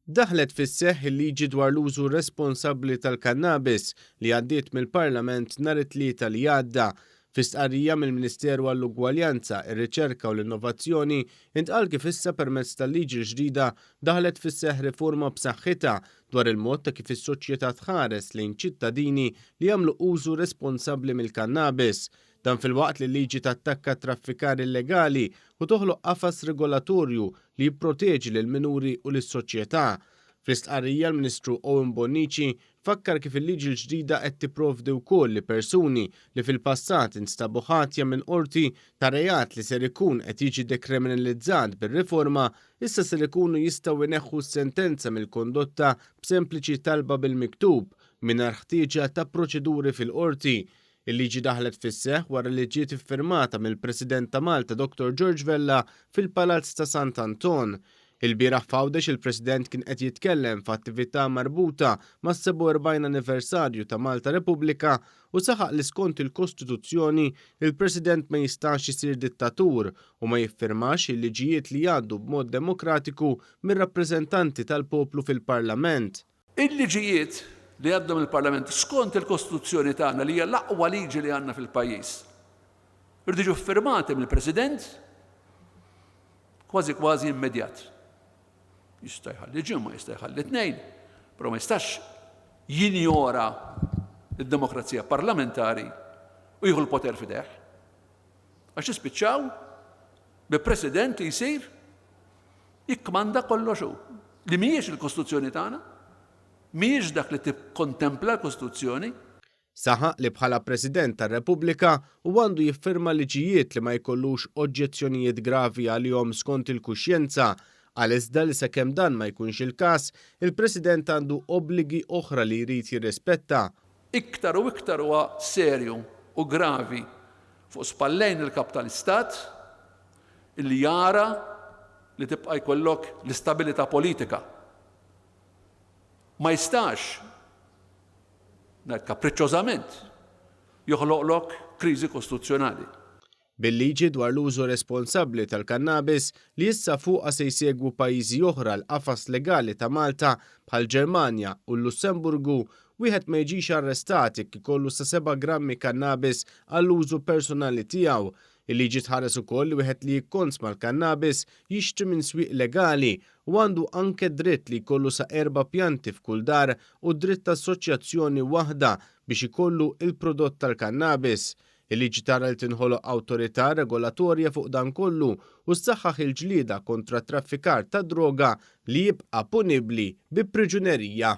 Daħlet fis-seħħ il-liġi dwar l-użu responsabbli tal-kannabis li għaddiet mill-Parlament nhar it-tlieta li għadda. Fi stqarrija mill-Ministeru għall-Ugwaljanza, ir-Riċerka u l-Innovazzjoni intqal kif issa permezz tal-liġi l-ġdida daħlet fis-seħħ riforma b'saħħitha dwar il-mod ta' kif is-soċjetà tħares lejn ċittadini li jagħmlu użu responsabbli mill-kannabis. Dan filwaqt li l-liġi tattakka traffikar illegali u toħloq qafas regolatorju li jipproteġi lil minuri u lis-soċjetà. Fl-istqarrija l-Ministru Owen Bonnici fakkar kif il-liġi l-ġdida qed tipprovdi wkoll li persuni li fil-passat instabu ħatja minn qorti ta' rejat li ser ikun qed jiġi dekriminalizzat bir-riforma issa ser ikunu jistgħu jneħħu s-sentenza mill-kondotta b'sempliċi talba bil-miktub mingħajr ħtieġa ta' proċeduri fil-qorti. Il-liġi daħlet fis-seħħ wara li ġiet iffirmata mill-President ta' Malta Dr. George Vella fil-Palazz ta' Sant'Anton. Il-bieraħ f'Għawdex il-President kien qed jitkellem f'attività marbuta mas-47 anniversarju ta' Malta Repubblika u saħaq li skont il-Kostituzzjoni il-President ma jistax isir dittatur u ma jiffirmax il-liġijiet li jgħaddu b'mod demokratiku mir-rappreżentanti tal-poplu fil-Parlament. Il-liġijiet li għaddu mill-Parlament skont il-Kostituzzjoni tagħna li hija l-aqwa liġi li għandna fil-pajjiż. Irdu jiġu firmati mill-President kważi immedjat. Jista' jħalli ġimgħa, jista' jħalli tnejn, però ma jistax jinjora id-demokrazija parlamentari u jieħu l-poter f'idejh. Għax jispiċċaw bi President li jsir jikkmanda kollox hu. Li mhijiex il-Kostituzzjoni tagħna, mhijiex dak li tikkontempla l-Kostituzzjoni. Saħaq li bħala President tar-Repubblika u għandu jiffirma liġijiet li ma jkollux oġġezzjonijiet gravi għalihom skont il-kuxjenza għal-iżda li sakemm dan ma jkunx il-każ, il-President għandu obbligi oħra li jrid jirrispetta. Iktar u iktar huwa serju u gravi fuq spallejn il-kap tal-Istat illi jara li tibqa' jkollok l-istabilità politika. Ma jistax kapriċċożament joħloqlok kriżi kostituzzjonali. Bil-liġi dwar l-użu responsabbli tal-kannabis li issa fuqha se jsegwu pajjiżi oħra l-qafas legali ta' Malta bħal Ġermanja u l-Lussemburgu wieħed ma jiġix arrestati jekk ikollu sa 7 grammi kannabis għall-użu personali tiegħu. Il-liġi tħares ukoll li wieħed li jikkonsma l-kannabis jixtri minn swieq legali u għandu anke dritt li jkollu sa 4 pjanti f'kull dar u dritt ta' assoċjazzjoni waħda biex ikollu il-prodott tal-kannabis. Il-liġi tara li tinħoloq awtorità regolatorja fuq dan kollu u ssaħħaħ il-ġlieda kontra traffikar ta' droga li jibqa' punibbli bi priġunerija.